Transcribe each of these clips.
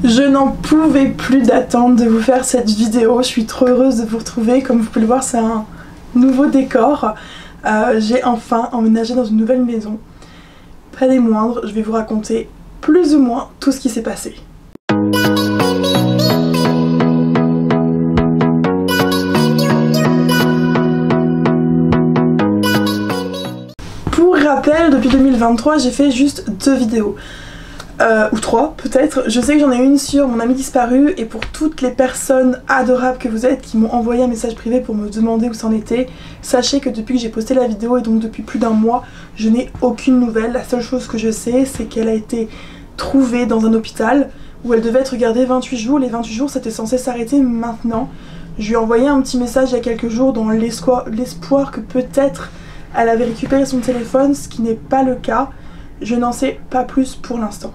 Je n'en pouvais plus d'attendre de vous faire cette vidéo, je suis trop heureuse de vous retrouver. Comme vous pouvez le voir, c'est un nouveau décor. J'ai enfin emménagé dans une nouvelle maison. Pas des moindres, je vais vous raconter plus ou moins tout ce qui s'est passé. Pour rappel, depuis 2023, j'ai fait juste 2 vidéos. Ou 3 peut-être. Je sais que j'en ai une sur mon ami disparu, et pour toutes les personnes adorables que vous êtes qui m'ont envoyé un message privé pour me demander où c'en était, sachez que depuis que j'ai posté la vidéo, et donc depuis plus d'un mois, je n'ai aucune nouvelle. La seule chose que je sais, c'est qu'elle a été trouvée dans un hôpital où elle devait être gardée 28 jours. Les 28 jours c'était censé s'arrêter maintenant. Je lui ai envoyé un petit message il y a quelques jours dans l'espoir que peut-être elle avait récupéré son téléphone, ce qui n'est pas le cas. Je n'en sais pas plus pour l'instant.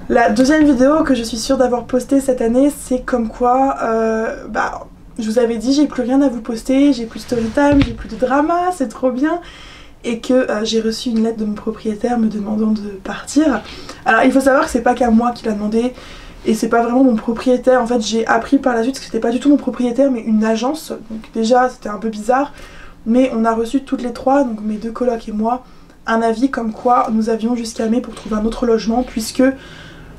La deuxième vidéo que je suis sûre d'avoir postée cette année, c'est comme quoi, je vous avais dit, j'ai plus rien à vous poster, j'ai plus de story time, j'ai plus de drama, c'est trop bien. Et que j'ai reçu une lettre de mon propriétaire me demandant de partir. Alors il faut savoir que c'est pas qu'à moi qu'il a demandé, et c'est pas vraiment mon propriétaire. En fait j'ai appris par la suite que c'était pas du tout mon propriétaire mais une agence. Donc déjà c'était un peu bizarre, mais on a reçu toutes les trois, donc mes 2 colocs et moi, un avis comme quoi nous avions jusqu'à mai pour trouver un autre logement, puisque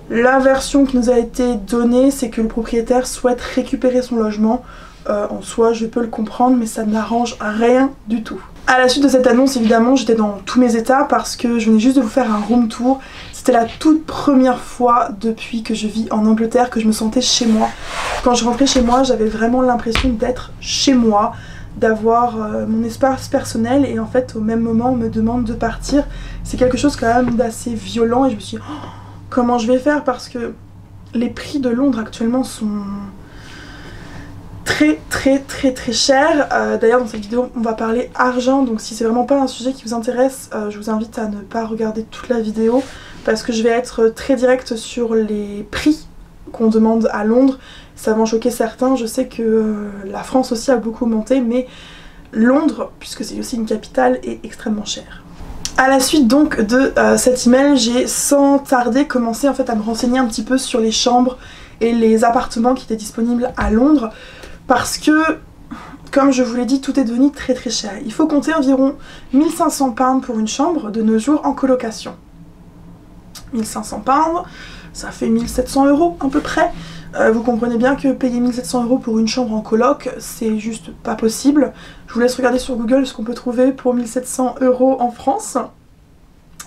la version qui nous a été donnée, c'est que le propriétaire souhaite récupérer son logement. En soi, je peux le comprendre, mais ça n'arrange rien du tout. À la suite de cette annonce, évidemment, j'étais dans tous mes états parce que je venais juste de vous faire un room tour. C'était la toute première fois depuis que je vis en Angleterre que je me sentais chez moi. Quand je rentrais chez moi, j'avais vraiment l'impression d'être chez moi, d'avoir mon espace personnel, et en fait, au même moment, on me demande de partir. C'est quelque chose quand même d'assez violent, et je me suis dit, oh, comment je vais faire, parce que les prix de Londres actuellement sont très chers. D'ailleurs dans cette vidéo on va parler argent, donc si c'est vraiment pas un sujet qui vous intéresse, je vous invite à ne pas regarder toute la vidéo, parce que je vais être très directe sur les prix qu'on demande à Londres. Ça va en choquer certains, je sais que la France aussi a beaucoup augmenté, mais Londres, puisque c'est aussi une capitale, est extrêmement cher. À la suite donc de cet email, j'ai sans tarder commencé en fait à me renseigner un petit peu sur les chambres et les appartements qui étaient disponibles à Londres, parce que, comme je vous l'ai dit, tout est devenu très cher. Il faut compter environ 1500 pounds pour une chambre de nos jours en colocation. 1500 pounds, ça fait 1700 € à peu près. Vous comprenez bien que payer 1700 € pour une chambre en coloc, c'est juste pas possible. Je vous laisse regarder sur Google ce qu'on peut trouver pour 1700 € en France.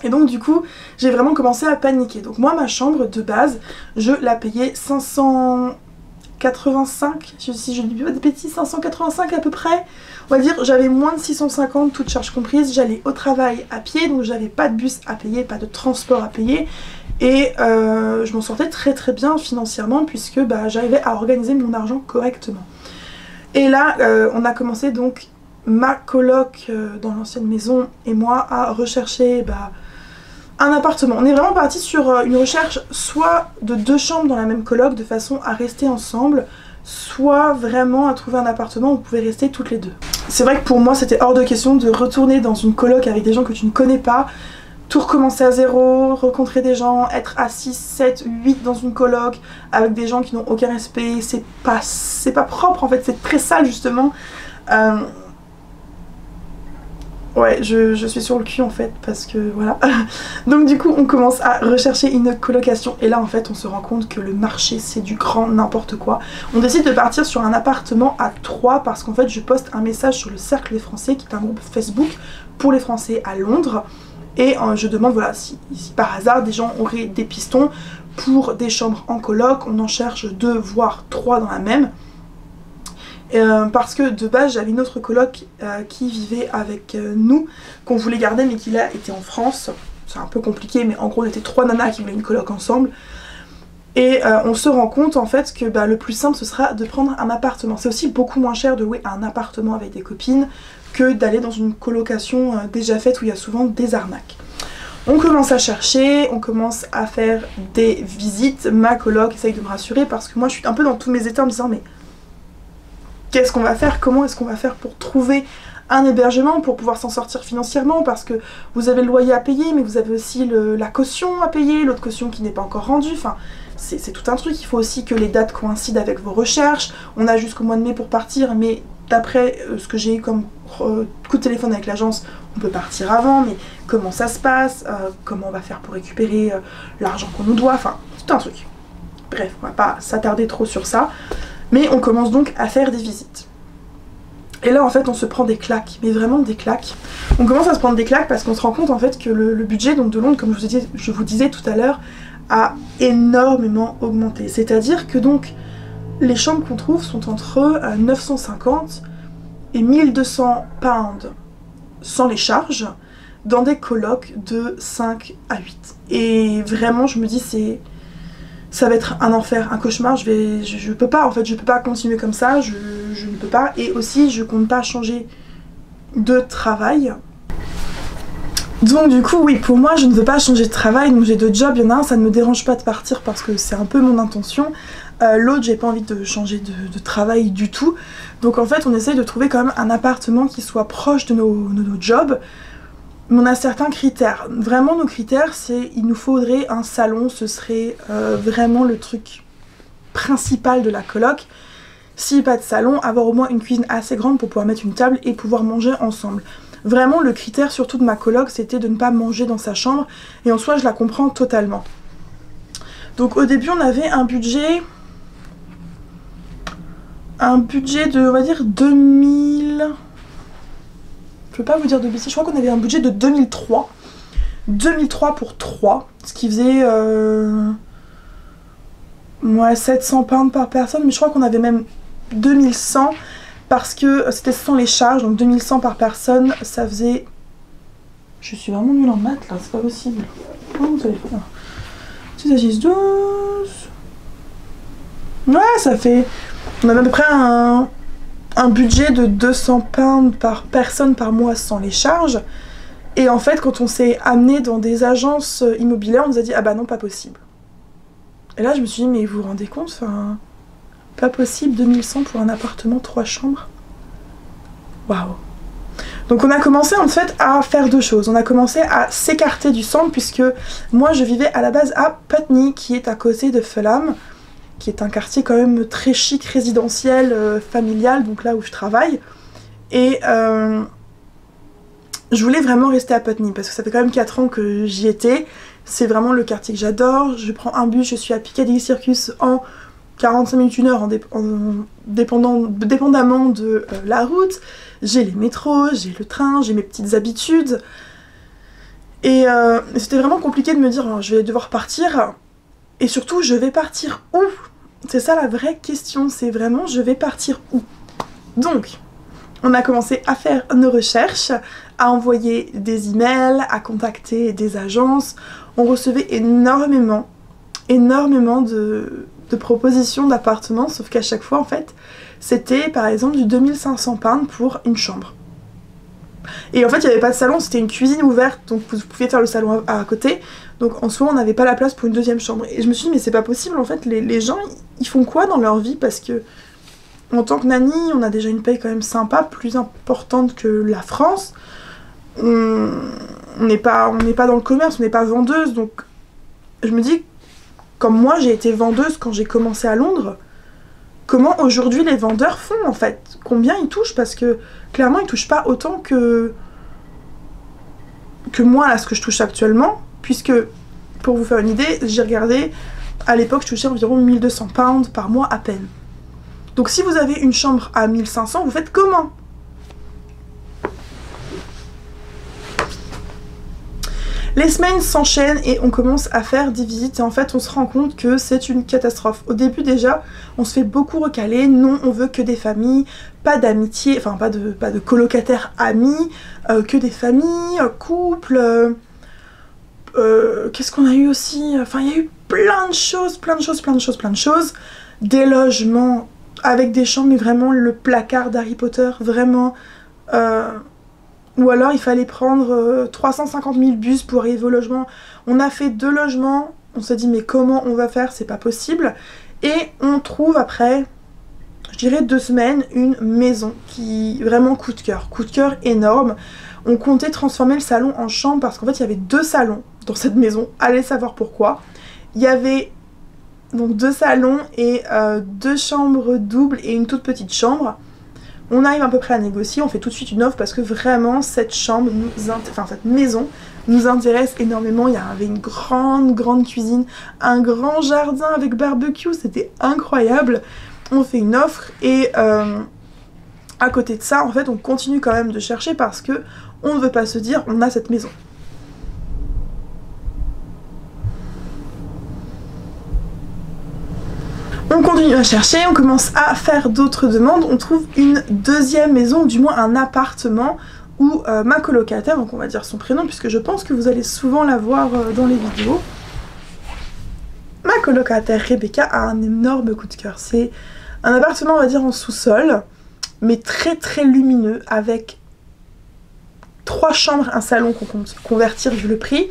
Et donc du coup, j'ai vraiment commencé à paniquer. Donc moi, ma chambre de base, je la payais 585, si je ne dis pas de bêtises, 585 à peu près. On va dire, j'avais moins de 650, toutes charges comprises. J'allais au travail à pied, donc j'avais pas de bus à payer, pas de transport à payer. Et je m'en sortais très bien financièrement, puisque j'arrivais à organiser mon argent correctement. Et là, on a commencé donc, ma coloc dans l'ancienne maison et moi, à rechercher un appartement. On est vraiment parti sur une recherche soit de 2 chambres dans la même coloc de façon à rester ensemble, soit vraiment à trouver un appartement où on pouvait rester toutes les deux. C'est vrai que pour moi c'était hors de question de retourner dans une coloc avec des gens que tu ne connais pas, tout recommencer à zéro, rencontrer des gens, être à 6, 7, 8 dans une coloc avec des gens qui n'ont aucun respect, c'est pas propre en fait, c'est très sale justement. Ouais, je suis sur le cul en fait, parce que voilà. Donc du coup on commence à rechercher une colocation, et là en fait on se rend compte que le marché c'est du grand n'importe quoi. On décide de partir sur un appartement à 3 parce qu'en fait je poste un message sur le Cercle des Français, qui est un groupe Facebook pour les Français à Londres. Et je demande voilà si par hasard des gens auraient des pistons pour des chambres en coloc. On en cherche 2 voire 3 dans la même. Parce que de base j'avais une autre coloc qui vivait avec nous, qu'on voulait garder mais qui là était en France. C'est un peu compliqué, mais en gros on était 3 nanas qui voulaient une coloc ensemble. Et on se rend compte en fait que le plus simple ce sera de prendre un appartement. C'est aussi beaucoup moins cher de louer un appartement avec des copines que d'aller dans une colocation déjà faite où il y a souvent des arnaques. On commence à chercher, on commence à faire des visites. Ma coloc essaye de me rassurer parce que moi je suis un peu dans tous mes états en me disant mais qu'est-ce qu'on va faire? Comment est-ce qu'on va faire pour trouver un hébergement pour pouvoir s'en sortir financièrement, parce que vous avez le loyer à payer, mais vous avez aussi la caution à payer, l'autre caution qui n'est pas encore rendue, enfin c'est tout un truc. Il faut aussi que les dates coïncident avec vos recherches. On a jusqu'au mois de mai pour partir, mais d'après ce que j'ai eu comme coup de téléphone avec l'agence, on peut partir avant, mais comment ça se passe, comment on va faire pour récupérer l'argent qu'on nous doit, enfin tout un truc. Bref, on va pas s'attarder trop sur ça, mais on commence donc à faire des visites. Et là en fait on se prend des claques, mais vraiment des claques. On commence à se prendre des claques parce qu'on se rend compte en fait que le budget donc, de Londres, comme je vous disais tout à l'heure, a énormément augmenté. C'est-à-dire que donc les chambres qu'on trouve sont entre 950 et 1200 pounds sans les charges, dans des colocs de 5 à 8. Et vraiment je me dis ça va être un enfer, un cauchemar, je peux pas en fait, je peux pas continuer comme ça, je ne peux pas. Et aussi je compte pas changer de travail. Donc du coup oui, pour moi je ne veux pas changer de travail, donc j'ai deux jobs, il y en a un, ça ne me dérange pas de partir parce que c'est un peu mon intention. L'autre, j'ai pas envie de changer de travail du tout. Donc en fait on essaye de trouver quand même un appartement qui soit proche de nos jobs. Mais on a certains critères. Vraiment nos critères c'est il nous faudrait un salon, ce serait vraiment le truc principal de la coloc. Si pas de salon, avoir au moins une cuisine assez grande pour pouvoir mettre une table et pouvoir manger ensemble. Vraiment le critère surtout de ma coloc c'était de ne pas manger dans sa chambre, et en soi je la comprends totalement. Donc au début on avait un budget de on va dire 2000... Je peux pas vous dire de bêtises, je crois qu'on avait un budget de 2003 pour 3, ce qui faisait 700 pounds par personne, mais je crois qu'on avait même 2100 parce que c'était sans les charges, donc 2100 par personne, ça faisait... Je suis vraiment nulle en maths là, c'est pas possible. Oh, vous allez faire... 6 à 6, 12... Ouais, ça fait... On a à peu près un budget de 200 pounds par personne par mois sans les charges. Et en fait, quand on s'est amené dans des agences immobilières, on nous a dit « Ah bah non, pas possible ». Et là, je me suis dit « Mais vous vous rendez compte, enfin... Pas possible, 2100 pour un appartement 3 chambres. Waouh. Donc on a commencé en fait à faire deux choses. On a commencé à s'écarter du centre puisque moi je vivais à la base à Putney qui est à côté de Fulham, qui est un quartier quand même très chic, résidentiel, familial, donc là où je travaille. Et je voulais vraiment rester à Putney parce que ça fait quand même 4 ans que j'y étais. C'est vraiment le quartier que j'adore. Je prends un bus, je suis à Piccadilly Circus en 45 minutes, 1 heure, dépendamment de la route. J'ai les métros, j'ai le train, j'ai mes petites habitudes. Et c'était vraiment compliqué de me dire oh, je vais devoir partir. Et surtout, je vais partir où? C'est ça la vraie question, c'est vraiment je vais partir où? Donc, on a commencé à faire nos recherches, à envoyer des emails, à contacter des agences. On recevait énormément de propositions d'appartements, sauf qu'à chaque fois en fait c'était par exemple du 2500 pounds pour une chambre. Et en fait il n'y avait pas de salon, c'était une cuisine ouverte, donc vous pouviez faire le salon à côté, donc en soi on n'avait pas la place pour une deuxième chambre. Et je me suis dit mais c'est pas possible en fait, les gens ils font quoi dans leur vie, parce que en tant que nanny on a déjà une paye quand même sympa, plus importante que la France. On n'est pas dans le commerce, on n'est pas vendeuse, donc je me dis comme moi j'ai été vendeuse quand j'ai commencé à Londres, comment aujourd'hui les vendeurs font en fait? Combien ils touchent? Parce que clairement ils touchent pas autant que moi là ce que je touche actuellement, puisque pour vous faire une idée, j'ai regardé, à l'époque je touchais environ 1200 pounds par mois à peine. Donc si vous avez une chambre à 1500, vous faites comment? Les semaines s'enchaînent et on commence à faire des visites et en fait on se rend compte que c'est une catastrophe. Au début déjà, on se fait beaucoup recaler, non on veut que des familles, pas d'amitié, enfin pas de colocataires amis, que des familles, couples, qu'est-ce qu'on a eu aussi? Enfin il y a eu plein de choses, des logements avec des chambres mais vraiment le placard d'Harry Potter, vraiment... Ou alors il fallait prendre 350 000 bus pour arriver au logement. On a fait 2 logements, on s'est dit mais comment on va faire, c'est pas possible. Et on trouve après, je dirais 2 semaines, une maison qui vraiment coup de cœur énorme. On comptait transformer le salon en chambre parce qu'en fait il y avait 2 salons dans cette maison, allez savoir pourquoi. Il y avait donc 2 salons et 2 chambres doubles et une toute petite chambre. On arrive à peu près à négocier, on fait tout de suite une offre parce que vraiment cette chambre, cette maison nous intéresse énormément. Il y avait une grande cuisine, un grand jardin avec barbecue, c'était incroyable. On fait une offre et à côté de ça, en fait, on continue quand même de chercher parce que on ne veut pas se dire on a cette maison. On continue à chercher, on commence à faire d'autres demandes, on trouve une deuxième maison, ou du moins un appartement où ma colocataire, donc on va dire son prénom puisque je pense que vous allez souvent la voir dans les vidéos, ma colocataire Rebecca a un énorme coup de cœur. C'est un appartement, on va dire en sous-sol, mais très lumineux, avec 3 chambres, un salon qu'on compte convertir vu le prix,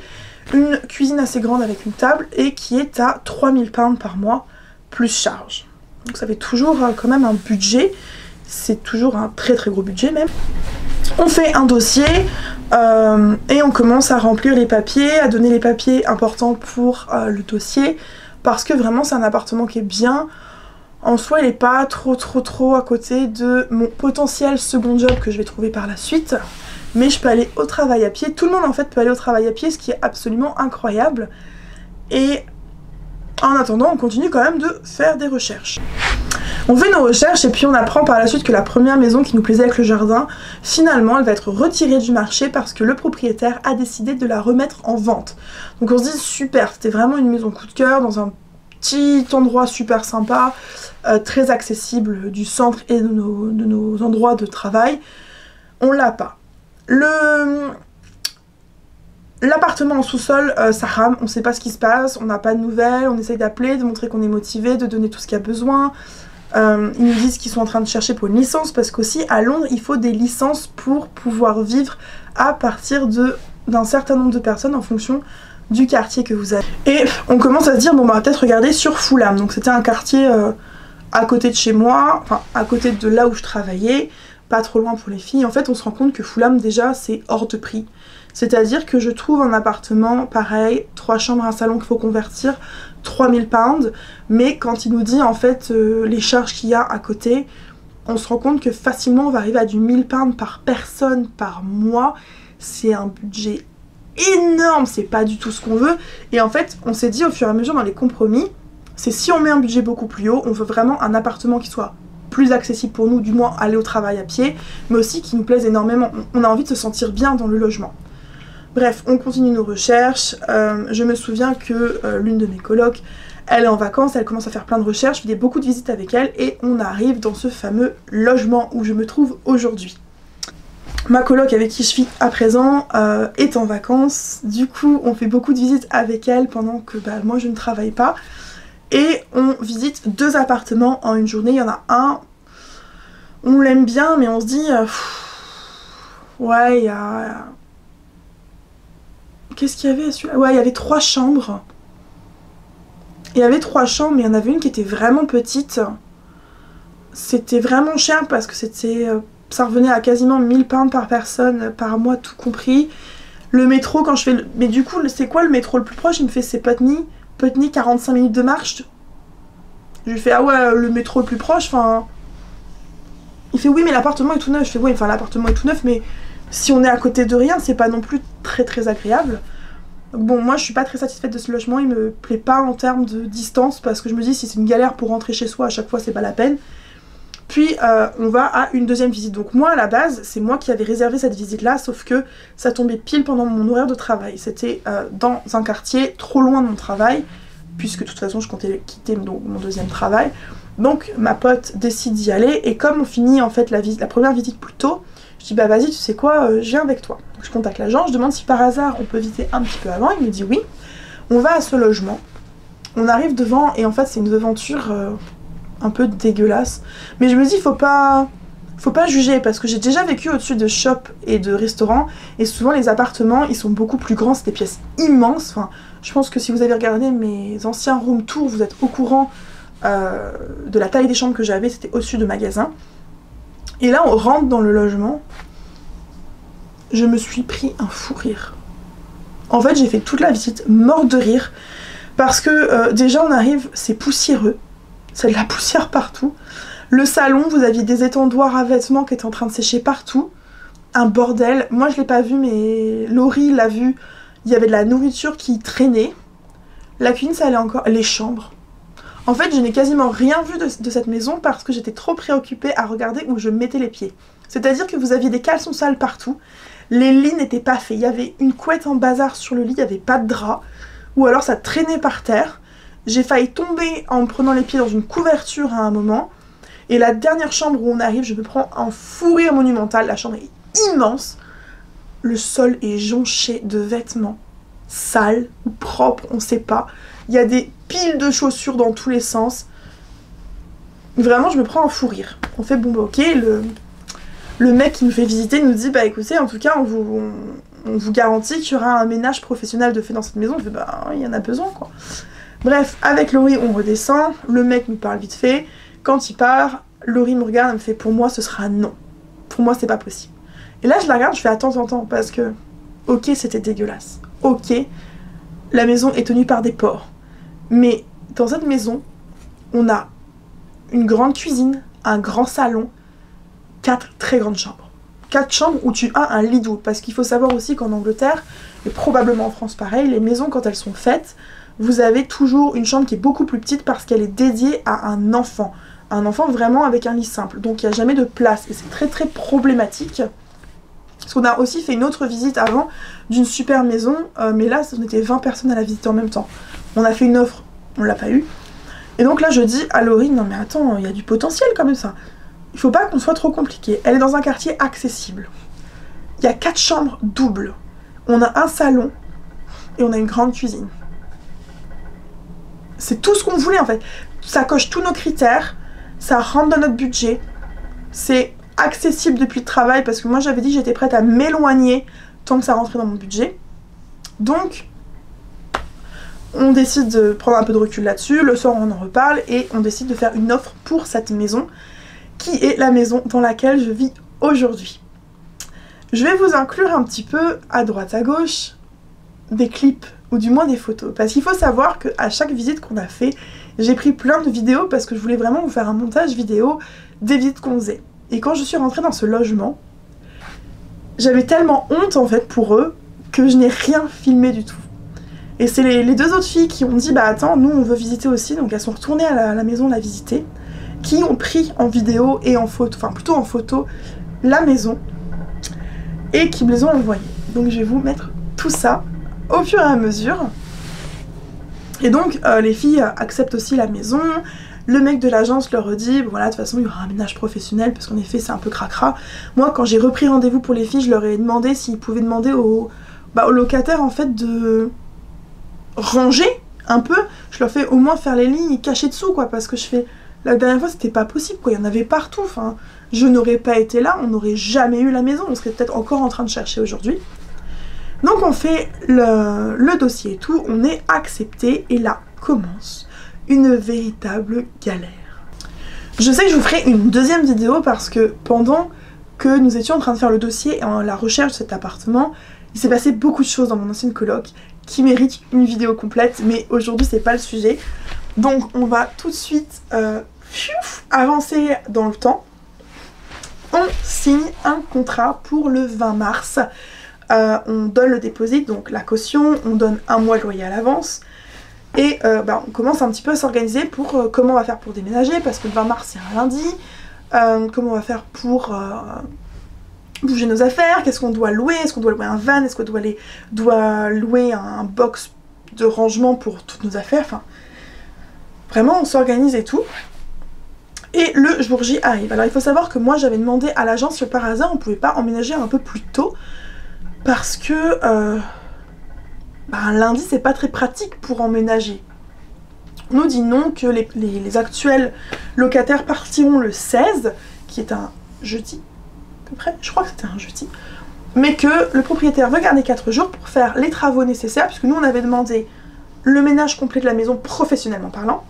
une cuisine assez grande avec une table et qui est à 3000 pounds par mois plus charge. Donc ça fait toujours quand même un budget, c'est toujours un très gros budget même. On fait un dossier et on commence à remplir les papiers, à donner les papiers importants pour le dossier parce que vraiment c'est un appartement qui est bien. En soi il n'est pas trop à côté de mon potentiel second job que je vais trouver par la suite. Mais je peux aller au travail à pied, tout le monde en fait peut aller au travail à pied, ce qui est absolument incroyable. Et en attendant, on continue quand même de faire des recherches. On fait nos recherches et puis on apprend par la suite que la première maison qui nous plaisait avec le jardin, finalement elle va être retirée du marché parce que le propriétaire a décidé de la remettre en vente. Donc on se dit super, c'était vraiment une maison coup de cœur dans un petit endroit super sympa, très accessible du centre et de nos endroits de travail. On l'a pas. L'appartement en sous-sol, ça rame, on sait pas ce qui se passe, on n'a pas de nouvelles, on essaye d'appeler, de montrer qu'on est motivé, de donner tout ce qu'il y a besoin. Ils nous disent qu'ils sont en train de chercher pour une licence parce qu'aussi à Londres il faut des licences pour pouvoir vivre à partir d'un certain nombre de personnes en fonction du quartier que vous avez. Et on commence à se dire bon bah on va peut-être regarder sur Fulham, donc c'était un quartier à côté de chez moi, enfin à côté de là où je travaillais, pas trop loin pour les filles. En fait on se rend compte que Fulham déjà c'est hors de prix. C'est-à-dire que je trouve un appartement pareil, 3 chambres, un salon qu'il faut convertir, 3000 pounds, mais quand il nous dit en fait les charges qu'il y a à côté, on se rend compte que facilement on va arriver à du 1000 pounds par personne par mois. C'est un budget énorme, c'est pas du tout ce qu'on veut. Et en fait on s'est dit au fur et à mesure dans les compromis, c'est si on met un budget beaucoup plus haut, on veut vraiment un appartement qui soit plus accessible pour nous, du moins aller au travail à pied, mais aussi qui nous plaise énormément. On a envie de se sentir bien dans le logement. Bref, on continue nos recherches. Je me souviens que l'une de mes colocs, elle est en vacances, elle commence à faire plein de recherches, je fais beaucoup de visites avec elle et on arrive dans ce fameux logement où je me trouve aujourd'hui. Ma coloc avec qui je vis à présent est en vacances, du coup on fait beaucoup de visites avec elle pendant que moi je ne travaille pas. Et on visite 2 appartements en une journée, il y en a un, on l'aime bien mais on se dit, ouais il y a... Qu'est-ce qu'il y avait à celui-là? Ouais, il y avait 3 chambres. Il y avait 3 chambres, mais il y en avait une qui était vraiment petite. C'était vraiment cher parce que c'était, ça revenait à quasiment 1000 pounds par personne, par mois tout compris. Le métro, quand je fais... Mais du coup, c'est quoi le métro le plus proche? Il me fait c'est Putney. Putney, 45 minutes de marche. Je lui fais ah ouais, le métro le plus proche, enfin... Il fait oui, mais l'appartement est tout neuf. Je fais oui, enfin l'appartement est tout neuf, mais... Si on est à côté de rien, c'est pas non plus très agréable. Donc bon, moi je suis pas très satisfaite de ce logement, il me plaît pas en termes de distance parce que je me dis si c'est une galère pour rentrer chez soi à chaque fois c'est pas la peine. Puis on va à une deuxième visite. Donc moi à la base, c'est moi qui avais réservé cette visite là, sauf que ça tombait pile pendant mon horaire de travail. C'était dans un quartier trop loin de mon travail, puisque de toute façon je comptais quitter mon deuxième travail. Donc ma pote décide d'y aller et comme on finit en fait la première visite plus tôt, je dis bah vas-y tu sais quoi, je viens avec toi. Donc je contacte l'agent, je demande si par hasard on peut visiter un petit peu avant, il me dit oui. On va à ce logement, on arrive devant et en fait c'est une devanture un peu dégueulasse. Mais je me dis faut pas juger parce que j'ai déjà vécu au-dessus de shops et de restaurants et souvent les appartements ils sont beaucoup plus grands, c'est des pièces immenses. Enfin, je pense que si vous avez regardé mes anciens room tours vous êtes au courant de la taille des chambres que j'avais, c'était au-dessus de magasin. Et là on rentre dans le logement, je me suis pris un fou rire. En fait j'ai fait toute la visite morte de rire, parce que déjà on arrive, c'est poussiéreux, c'est de la poussière partout. Le salon, vous aviez des étendoirs à vêtements qui étaient en train de sécher partout, un bordel. Moi je l'ai pas vu mais Laurie l'a vu, il y avait de la nourriture qui traînait. La cuisine ça allait encore, les chambres. En fait, je n'ai quasiment rien vu de cette maison parce que j'étais trop préoccupée à regarder où je mettais les pieds. C'est-à-dire que vous aviez des caleçons sales partout, les lits n'étaient pas faits, il y avait une couette en bazar sur le lit, il n'y avait pas de drap, ou alors ça traînait par terre. J'ai failli tomber en me prenant les pieds dans une couverture à un moment. Et la dernière chambre où on arrive, je me prends un fou rire monumental, la chambre est immense. Le sol est jonché de vêtements sales ou propres, on sait pas. Il y a des piles de chaussures dans tous les sens. Vraiment, je me prends un fou rire. On fait bon bah ok, le mec qui nous fait visiter nous dit bah écoutez, en tout cas on vous garantit qu'il y aura un ménage professionnel de fait dans cette maison. On fait bah il y en a besoin quoi. Bref, avec Laurie on redescend, le mec nous parle vite fait. Quand il part, Laurie me regarde, elle me fait pour moi ce sera non. Pour moi c'est pas possible. Et là je la regarde, je fais attends parce que ok c'était dégueulasse. Ok, la maison est tenue par des porcs. Mais dans cette maison, on a une grande cuisine, un grand salon, 4 très grandes chambres. 4 chambres où tu as un lit double. Parce qu'il faut savoir aussi qu'en Angleterre, et probablement en France pareil, les maisons quand elles sont faites, vous avez toujours une chambre qui est beaucoup plus petite parce qu'elle est dédiée à un enfant. Un enfant vraiment avec un lit simple. Donc il n'y a jamais de place et c'est très très problématique. Parce qu'on a aussi fait une autre visite avant d'une super maison, mais là on était 20 personnes à la visiter en même temps. On a fait une offre, on l'a pas eu. Et donc là je dis à Laurie, non mais attends, il y a du potentiel quand même ça. Il faut pas qu'on soit trop compliqué. Elle est dans un quartier accessible. Il y a 4 chambres doubles. On a un salon et on a une grande cuisine. C'est tout ce qu'on voulait en fait. Ça coche tous nos critères, ça rentre dans notre budget. C'est accessible depuis le travail parce que moi j'avais dit que j'étais prête à m'éloigner tant que ça rentrait dans mon budget. Donc on décide de prendre un peu de recul là-dessus, le soir on en reparle et on décide de faire une offre pour cette maison qui est la maison dans laquelle je vis aujourd'hui. Je vais vous inclure un petit peu à droite à gauche des clips ou du moins des photos parce qu'il faut savoir qu'à chaque visite qu'on a fait, j'ai pris plein de vidéos parce que je voulais vraiment vous faire un montage vidéo des visites qu'on faisait. Et quand je suis rentrée dans ce logement, j'avais tellement honte en fait pour eux que je n'ai rien filmé du tout. Et c'est les 2 autres filles qui ont dit bah attends, nous on veut visiter aussi, donc elles sont retournées à la maison la visiter, qui ont pris en vidéo et en photo, enfin plutôt en photo, la maison et qui me les ont envoyées. Donc je vais vous mettre tout ça au fur et à mesure. Et donc les filles acceptent aussi la maison. Le mec de l'agence leur dit voilà de toute façon il y aura un ménage professionnel parce qu'en effet c'est un peu cracra. Moi quand j'ai repris rendez-vous pour les filles, je leur ai demandé s'ils pouvaient demander aux locataires en fait de ranger un peu. Je leur fais au moins faire les lits cachés dessous quoi, parce que je fais la dernière fois c'était pas possible quoi, il y en avait partout. Enfin je n'aurais pas été là, on n'aurait jamais eu la maison, on serait peut-être encore en train de chercher aujourd'hui. Donc on fait le dossier et tout, on est accepté et là commence une véritable galère. Je sais que je vous ferai une deuxième vidéo parce que pendant que nous étions en train de faire le dossier et la recherche de cet appartement, il s'est passé beaucoup de choses dans mon ancienne coloc qui méritent une vidéo complète, mais aujourd'hui c'est pas le sujet. Donc on va tout de suite avancer dans le temps. On signe un contrat pour le 20 mars. On donne le dépôt, donc la caution, on donne 1 mois de loyer à l'avance. Et on commence un petit peu à s'organiser pour comment on va faire pour déménager, parce que le 20 mars c'est un lundi. Comment on va faire pour bouger nos affaires, qu'est-ce qu'on doit louer, est-ce qu'on doit louer un van, est-ce qu'on doit louer un box de rangement pour toutes nos affaires, enfin vraiment on s'organise et tout. Et le jour J arrive. Alors il faut savoir que moi j'avais demandé à l'agence si par hasard on pouvait pas emménager un peu plus tôt parce que un lundi c'est pas très pratique pour emménager. On nous dit non, que les actuels locataires partiront le 16, qui est un jeudi à peu près, je crois que c'était un jeudi, mais que le propriétaire veut garder 4 jours pour faire les travaux nécessaires, puisque nous on avait demandé le ménage complet de la maison professionnellement parlant,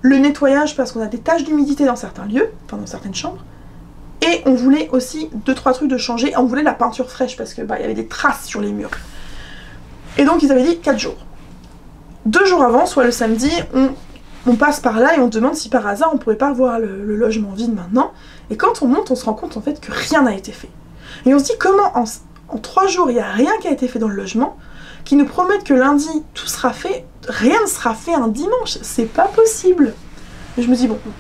le nettoyage parce qu'on a des taches d'humidité dans certains lieux, enfin dans certaines chambres, et on voulait aussi 2-3 trucs de changer, on voulait la peinture fraîche parce que il y avait des traces sur les murs. Et donc ils avaient dit 4 jours. 2 jours avant, soit le samedi, on passe par là et on demande si par hasard on pourrait pas voir le logement vide maintenant. Et quand on monte, on se rend compte en fait que rien n'a été fait. Et on se dit comment en 3 jours il n'y a rien qui a été fait dans le logement, qui nous promettent que lundi tout sera fait, rien ne sera fait un dimanche, c'est pas possible. Et je me dis bon, on peut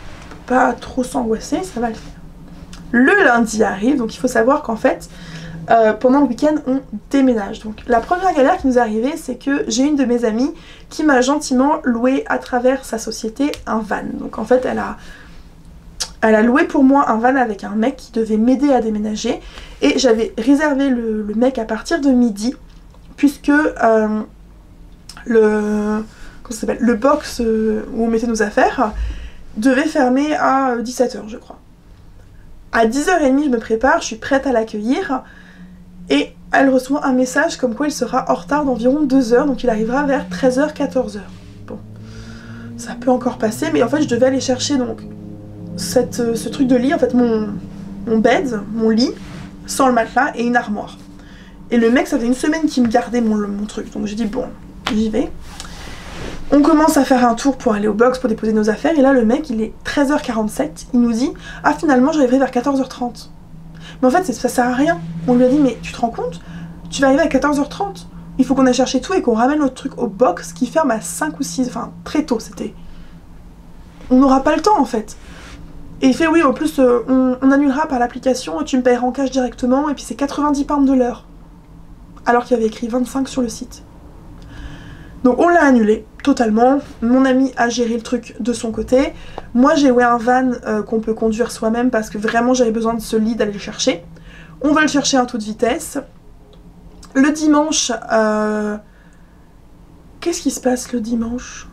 pas trop s'angoisser, ça va le faire. Le lundi arrive, donc il faut savoir qu'en fait, pendant le week-end, on déménage. Donc la première galère qui nous est arrivée, c'est que j'ai une de mes amies qui m'a gentiment loué à travers sa société un van. Donc en fait, elle a loué pour moi un van avec un mec qui devait m'aider à déménager. Et j'avais réservé le mec à partir de midi, puisque le box où on mettait nos affaires devait fermer à 17h, je crois. À 10h30, je me prépare, je suis prête à l'accueillir. Et elle reçoit un message comme quoi il sera en retard d'environ 2 heures, donc il arrivera vers 13h, 14h. Bon, ça peut encore passer, mais en fait je devais aller chercher donc ce truc de lit, en fait mon bed, mon lit, sans le matelas et une armoire. Et le mec, ça fait une semaine qu'il me gardait mon truc, donc j'ai dit bon, j'y vais. On commence à faire un tour pour aller au box pour déposer nos affaires, et là le mec il est 13h47, il nous dit « Ah finalement j'arriverai vers 14h30 ». Mais en fait ça sert à rien. On lui a dit mais tu te rends compte? Tu vas arriver à 14h30. Il faut qu'on aille chercher tout et qu'on ramène notre truc au box qui ferme à 5 ou 6, enfin très tôt c'était. On n'aura pas le temps en fait. Et il fait oui en plus on annulera par l'application, tu me payeras en cash directement et puis c'est 90 pounds de l'heure. Alors qu'il y avait écrit 25 sur le site. Donc on l'a annulé totalement, mon ami a géré le truc de son côté, moi j'ai loué un van qu'on peut conduire soi-même parce que vraiment j'avais besoin de ce lit d'aller le chercher. On va le chercher à toute vitesse. Le dimanche, qu'est-ce qui se passe le dimanche?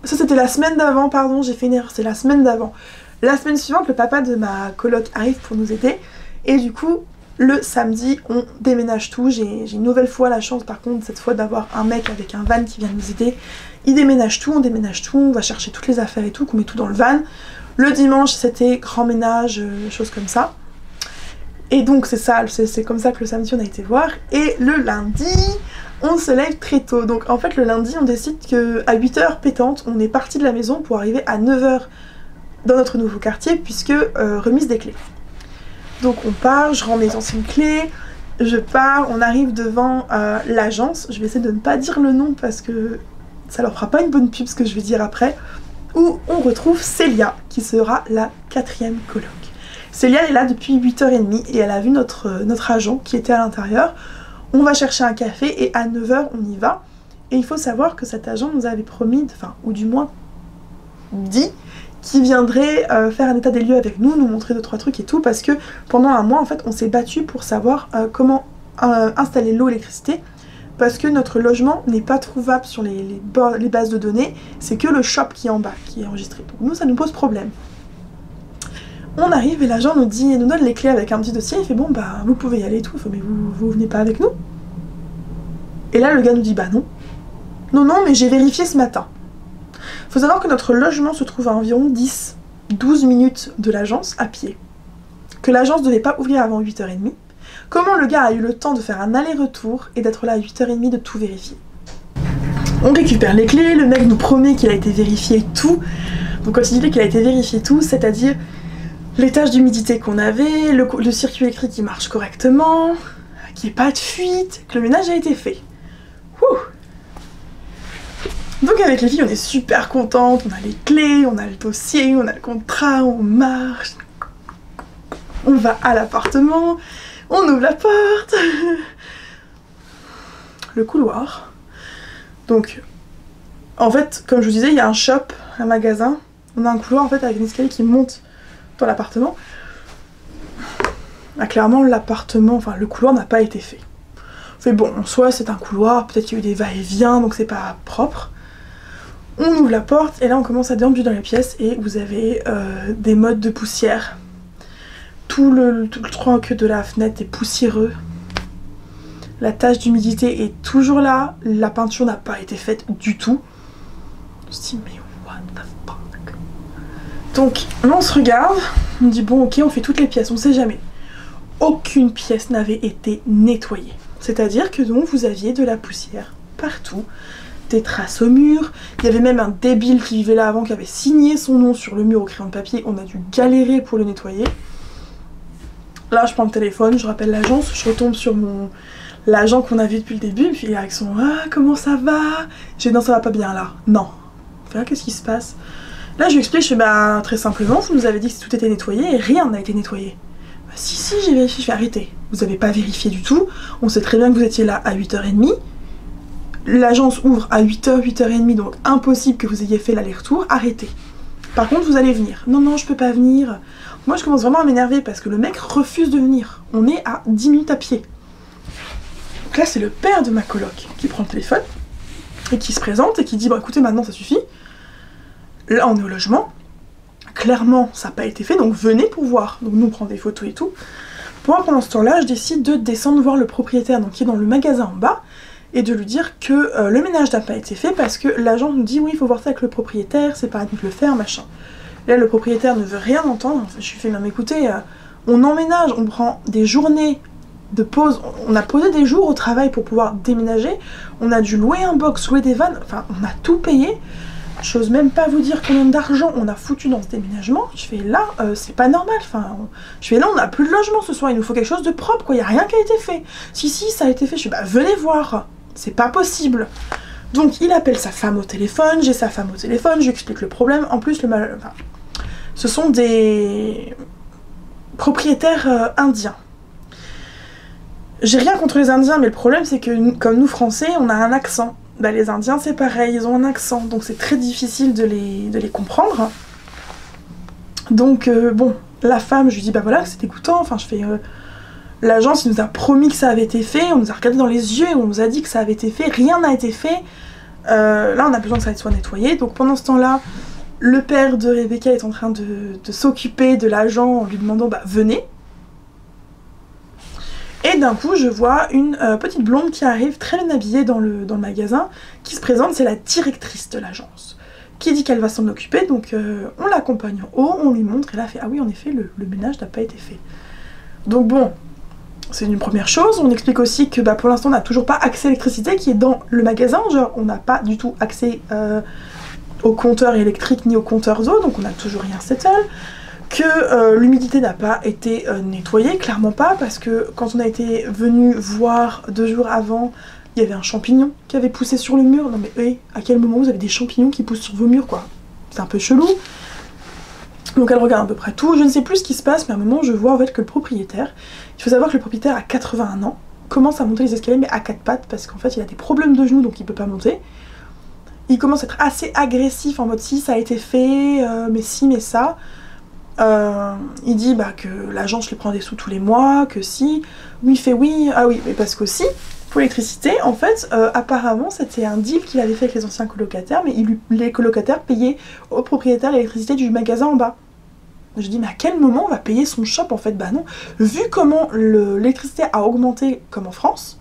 Ça c'était la semaine d'avant, pardon, j'ai fait une erreur, c'est la semaine d'avant. La semaine suivante, le papa de ma coloc arrive pour nous aider et du coup le samedi, on déménage tout. J'ai une nouvelle fois la chance par contre cette fois d'avoir un mec avec un van qui vient nous aider. Il déménage tout, on va chercher toutes les affaires et tout, qu'on met tout dans le van. Le dimanche c'était grand ménage, choses comme ça. Et donc c'est ça, c'est comme ça que le samedi on a été voir. Et le lundi, on se lève très tôt. Donc en fait le lundi on décide qu'à 8h pétante, on est parti de la maison pour arriver à 9h dans notre nouveau quartier puisque remise des clés. Donc on part, je rends mes anciennes clés, je pars, on arrive devant l'agence, je vais essayer de ne pas dire le nom parce que ça leur fera pas une bonne pub ce que je vais dire après, où on retrouve Célia qui sera la 4e coloc. Célia elle est là depuis 8h30 et elle a vu notre agent qui était à l'intérieur. On va chercher un café et à 9h on y va. Et il faut savoir que cet agent nous avait promis, enfin ou du moins dit, qui viendrait faire un état des lieux avec nous, nous montrer 2-3 trucs et tout, parce que pendant un mois en fait on s'est battu pour savoir comment installer l'eau et l'électricité, parce que notre logement n'est pas trouvable sur les bases de données, c'est que le shop qui est en bas qui est enregistré. Donc nous ça nous pose problème. On arrive et l'agent nous donne les clés avec un petit dossier, il fait bon bah vous pouvez y aller et tout, il fait mais vous venez pas avec nous? Et là le gars nous dit bah non. Non mais j'ai vérifié ce matin. Faut savoir que notre logement se trouve à environ 10-12 minutes de l'agence à pied. Que l'agence ne devait pas ouvrir avant 8h30. Comment le gars a eu le temps de faire un aller-retour et d'être là à 8h30 de tout vérifier? On récupère les clés, le mec nous promet qu'il a été vérifié tout. Donc quand il dit qu'il a été vérifié tout, c'est-à-dire les taches d'humidité qu'on avait, le circuit électrique qui marche correctement, qu'il n'y ait pas de fuite, que le ménage a été fait. Ouh. Donc avec les filles on est super contentes, on a les clés, on a le dossier, on a le contrat, on marche, on va à l'appartement, on ouvre la porte, le couloir. Donc en fait comme je vous disais il y a un shop, un magasin, on a un couloir en fait avec un escalier qui monte dans l'appartement. Bah, clairement l'appartement, enfin le couloir n'a pas été fait. Fait bon, en soi c'est un couloir, peut-être qu'il y a eu des va-et-vient donc c'est pas propre. On ouvre la porte et là on commence à déambuler dans la pièce et vous avez des mottes de poussière. Tout le tronc de la fenêtre est poussiéreux. La tache d'humidité est toujours là. La peinture n'a pas été faite du tout. Je me suis dit mais what the fuck. Donc là on se regarde, on dit bon ok on fait toutes les pièces, on sait jamais. Aucune pièce n'avait été nettoyée. C'est-à-dire que donc vous aviez de la poussière partout, des traces au mur, il y avait même un débile qui vivait là avant qui avait signé son nom sur le mur au crayon de papier, on a dû galérer pour le nettoyer. Là je prends le téléphone, je rappelle l'agence, je retombe sur l'agent qu'on a vu depuis le début, puis avec son « Ah, comment ça va ?» J'ai dit « Non, ça va pas bien là. » Non. Là, qu'est-ce qui se passe? Là, je lui explique, je fais « Bah, très simplement, vous nous avez dit que tout était nettoyé et rien n'a été nettoyé. » Bah, si, j'ai vérifié, je fais « Arrêtez. Vous avez pas vérifié du tout. On sait très bien que vous étiez là à 8h30. L'agence ouvre à 8h, 8h30, donc impossible que vous ayez fait l'aller-retour. Arrêtez. Par contre, vous allez venir. Non, non, je peux pas venir. » Moi, je commence vraiment à m'énerver parce que le mec refuse de venir. On est à 10 minutes à pied. Donc là, c'est le père de ma coloc qui prend le téléphone et qui se présente et qui dit « Bon, écoutez, maintenant, ça suffit. Là, on est au logement. Clairement, ça n'a pas été fait, donc venez pour voir. » Donc nous, on prend des photos et tout. Moi, pendant ce temps-là, je décide de descendre voir le propriétaire, donc qui est dans le magasin en bas, et de lui dire que le ménage n'a pas été fait parce que l'agent nous dit « Oui, il faut voir ça avec le propriétaire, c'est pas à nous de le faire, machin. » Là, le propriétaire ne veut rien entendre. Je lui fais « Non, mais écoutez, on emménage, on prend des journées de pause, on a posé des jours au travail pour pouvoir déménager, on a dû louer un box, louer des vannes, enfin on a tout payé, j'ose même pas vous dire combien d'argent on a foutu dans ce déménagement. Je fais là, c'est pas normal, enfin, je fais là on a plus de logement ce soir, il nous faut quelque chose de propre quoi, il y a rien qui a été fait. Si ça a été fait, je fais bah venez voir, c'est pas possible. Donc il appelle sa femme au téléphone, j'ai sa femme au téléphone, je lui explique le problème, en plus enfin, ce sont des propriétaires indiens. J'ai rien contre les Indiens, mais le problème c'est que comme nous Français, on a un accent. Bah, les Indiens c'est pareil, ils ont un accent, donc c'est très difficile de les comprendre. Donc bon, la femme, je lui dis bah voilà, c'est dégoûtant, enfin je fais... L'agence il nous a promis que ça avait été fait, on nous a regardé dans les yeux, on nous a dit que ça avait été fait, rien n'a été fait. Là on a besoin que ça soit nettoyé, donc pendant ce temps-là, le père de Rebecca est en train de s'occuper de l'agent en lui demandant bah venez. Et d'un coup, je vois une petite blonde qui arrive très bien habillée dans le magasin, qui se présente, c'est la directrice de l'agence, qui dit qu'elle va s'en occuper, donc on l'accompagne en haut, on lui montre, et là elle fait « Ah oui, en effet, le ménage n'a pas été fait. » Donc bon, c'est une première chose, on explique aussi que bah, pour l'instant on n'a toujours pas accès à l'électricité qui est dans le magasin, genre on n'a pas du tout accès au compteur électrique ni au compteur d'eau, donc on n'a toujours rien settle. Que l'humidité n'a pas été nettoyée, clairement pas, parce que quand on a été venu voir 2 jours avant, il y avait un champignon qui avait poussé sur le mur. Non mais hey, à quel moment vous avez des champignons qui poussent sur vos murs quoi? C'est un peu chelou. Donc elle regarde à peu près tout, je ne sais plus ce qui se passe, mais à un moment je vois en fait que le propriétaire, il faut savoir que le propriétaire a 81 ans, commence à monter les escaliers mais à 4 pattes, parce qu'en fait il a des problèmes de genoux donc il peut pas monter. Il commence à être assez agressif en mode si ça a été fait, mais si, mais ça. Il dit bah, que l'agence lui prend des sous tous les mois, que si. Lui il fait oui, ah oui, mais parce qu'aussi, pour l'électricité, en fait, apparemment c'était un deal qu'il avait fait avec les anciens colocataires, mais les colocataires payaient au propriétaire l'électricité du magasin en bas. Je dis mais à quel moment on va payer son shop en fait? Bah non, vu comment l'électricité a augmenté comme en France,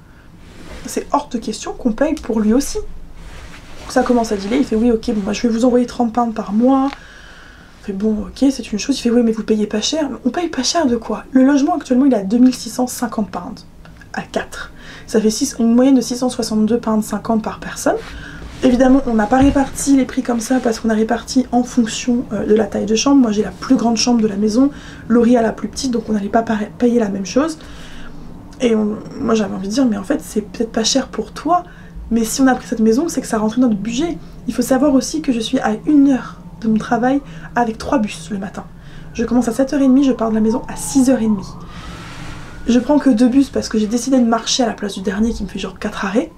c'est hors de question qu'on paye pour lui aussi. Donc ça commence à dealer, il fait oui ok, bon, moi je vais vous envoyer 30 pounds par mois. Il fait bon ok c'est une chose, il fait oui mais vous payez pas cher. On paye pas cher de quoi? Le logement actuellement il est à 2650 pounds à 4. Ça fait une moyenne de 662 pounds 50 par personne. Évidemment on n'a pas réparti les prix comme ça parce qu'on a réparti en fonction de la taille de chambre. Moi j'ai la plus grande chambre de la maison, Laurie a la plus petite, donc on n'allait pas payer la même chose. Et moi j'avais envie de dire mais en fait c'est peut-être pas cher pour toi, mais si on a pris cette maison c'est que ça rentre dans notre budget. Il faut savoir aussi que je suis à 1 heure de mon travail avec 3 bus le matin. Je commence à 7h30, je pars de la maison à 6h30. Je prends que 2 bus parce que j'ai décidé de marcher à la place du dernier qui me fait genre 4 arrêts,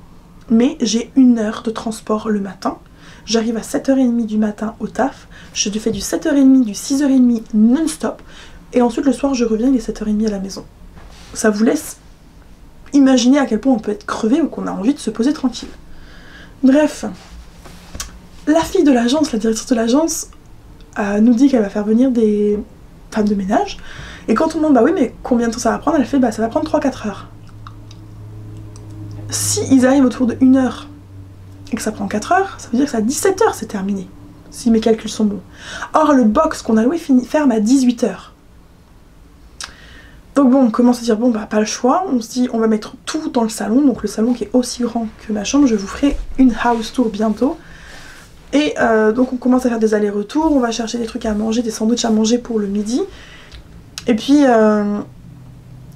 mais j'ai 1 heure de transport le matin. J'arrive à 7h30 du matin au taf, je fais du 7h30, du 6h30 non-stop, et ensuite le soir je reviens, il est 7h30 à la maison. Ça vous laisse imaginer à quel point on peut être crevé ou qu'on a envie de se poser tranquille. Bref, la fille de l'agence, la directrice de l'agence, nous dit qu'elle va faire venir des femmes de ménage. Et quand on demande bah oui mais combien de temps ça va prendre, elle fait bah ça va prendre 3-4 heures. Si ils arrivent autour de 1 heure et que ça prend 4 heures, ça veut dire que c'est à 17 heures c'est terminé. si mes calculs sont bons. Or le box qu'on a loué ferme à 18 h. Donc bon, on commence à dire bon bah pas le choix, on se dit on va mettre tout dans le salon, donc le salon qui est aussi grand que ma chambre, je vous ferai une house tour bientôt. Et donc on commence à faire des allers-retours, on va chercher des trucs à manger, des sandwichs à manger pour le midi. Et puis je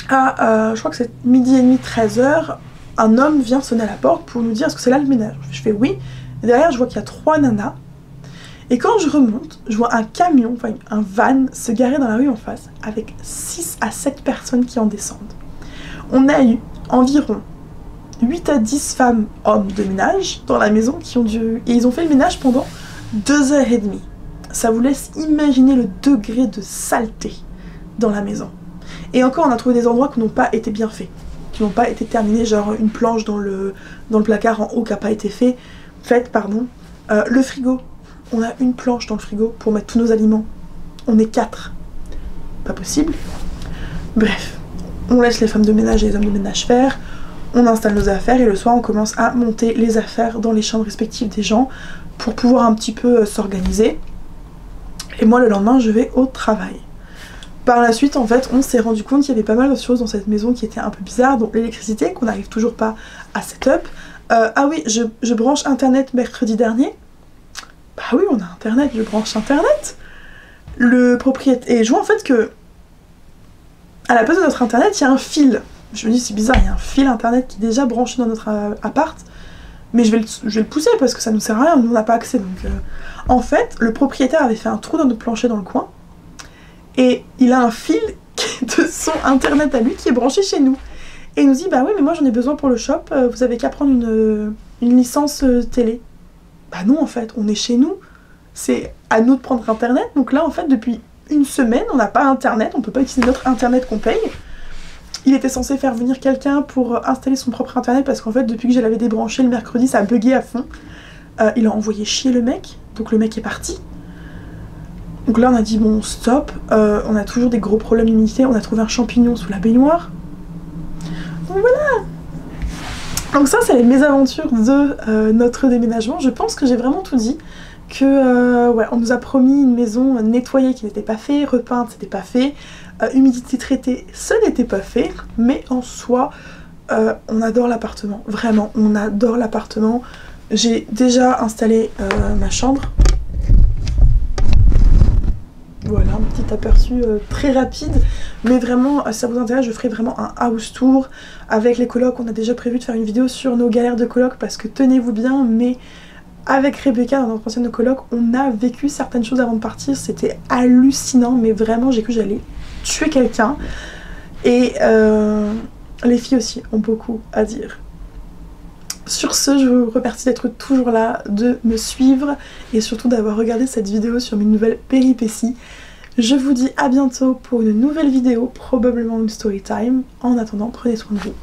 crois que c'est midi et demi, 13 h, un homme vient sonner à la porte pour nous dire est-ce que c'est là le ménage. Je fais oui, et derrière je vois qu'il y a 3 nanas. Et quand je remonte, je vois un camion, enfin un van, se garer dans la rue en face, avec 6 à 7 personnes qui en descendent. On a eu environ 8 à 10 femmes, hommes de ménage dans la maison qui ont dû... Et ils ont fait le ménage pendant 2 h 30. Ça vous laisse imaginer le degré de saleté dans la maison. Et encore, on a trouvé des endroits qui n'ont pas été bien faits, qui n'ont pas été terminés, genre une planche dans le placard en haut qui n'a pas été faite, pardon. Le frigo. On a une planche dans le frigo pour mettre tous nos aliments. On est 4. Pas possible. Bref, on laisse les femmes de ménage et les hommes de ménage faire. On installe nos affaires et le soir on commence à monter les affaires dans les chambres respectives des gens pour pouvoir un petit peu s'organiser. Et moi le lendemain je vais au travail. Par la suite en fait on s'est rendu compte qu'il y avait pas mal de choses dans cette maison qui étaient un peu bizarres. Donc l'électricité qu'on n'arrive toujours pas à setup. Ah oui, je branche internet mercredi dernier. Bah oui, on a internet, je branche internet. Le propriétaire... Et je vois en fait que à la place de notre internet, il y a un fil. Je me dis c'est bizarre, il y a un fil internet qui est déjà branché dans notre appart. Mais je vais le pousser parce que ça nous sert à rien, nous on n'a pas accès. Donc, en fait, le propriétaire avait fait un trou dans notre plancher dans le coin. Et il a un fil de son internet à lui qui est branché chez nous. Et il nous dit bah oui mais moi j'en ai besoin pour le shop, vous avez qu'à prendre une licence télé. Bah non en fait, on est chez nous, c'est à nous de prendre internet, donc là en fait depuis une semaine on n'a pas internet, on peut pas utiliser notre internet qu'on paye. Il était censé faire venir quelqu'un pour installer son propre internet parce qu'en fait depuis que je l'avais débranché le mercredi ça a bugué à fond. Il a envoyé chier le mec, donc le mec est parti. Donc là on a dit bon stop, on a toujours des gros problèmes d'humidité, on a trouvé un champignon sous la baignoire. Donc voilà. Donc ça c'est les mésaventures de notre déménagement. Je pense que j'ai vraiment tout dit. Que ouais, on nous a promis une maison nettoyée qui n'était pas fait, repeinte c'était pas fait, humidité traitée ce n'était pas fait, mais en soi on adore l'appartement, vraiment on adore l'appartement. J'ai déjà installé ma chambre. Voilà, un petit aperçu très rapide, mais vraiment, si ça vous intéresse, je ferai vraiment un house tour avec les colocs. On a déjà prévu de faire une vidéo sur nos galères de colocs parce que tenez-vous bien, mais avec Rebecca, dans notre ancienne coloc, on a vécu certaines choses avant de partir, c'était hallucinant, mais vraiment j'ai cru que j'allais tuer quelqu'un. Et les filles aussi ont beaucoup à dire. Sur ce, je vous remercie d'être toujours là, de me suivre et surtout d'avoir regardé cette vidéo sur mes nouvelles péripéties. Je vous dis à bientôt pour une nouvelle vidéo, probablement une story time. En attendant, prenez soin de vous.